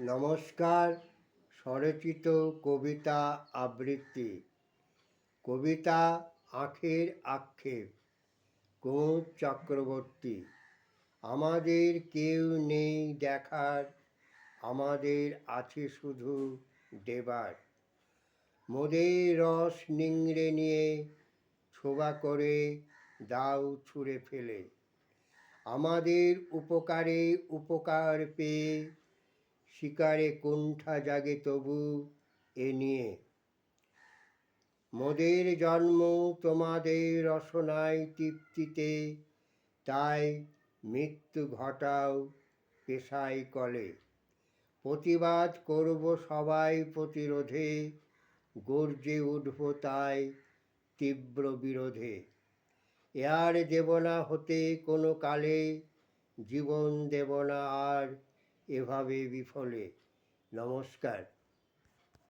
নমস্কার। স্বরচিত কবিতা আবৃত্তি। কবিতা আখের আক্ষেপ, কুমুদ চক্রবর্তী। আমাদের কেউ নেই দেখার, আমাদের আছে শুধু দেবার। মোদের রস নিংড়ে নিয়ে ছোবা করে দাও ছুঁড়ে ফেলে। আমাদের উপকারে উপকার পেয়ে শিকারে কুণ্ঠা জাগে তবু এ নিয়ে। মোদের জন্ম তোমাদের রসনায় তৃপ্তিতে, তাই মৃত্যু ঘটাও পেশায় কলে। প্রতিবাদ করব সবাই প্রতিরোধে, গর্জে উঠব তাই তীব্র বিরোধে। এ আর দেব না হতে কোনো কালে, জীবন দেব না আর এভাবে বিফলে। নমস্কার।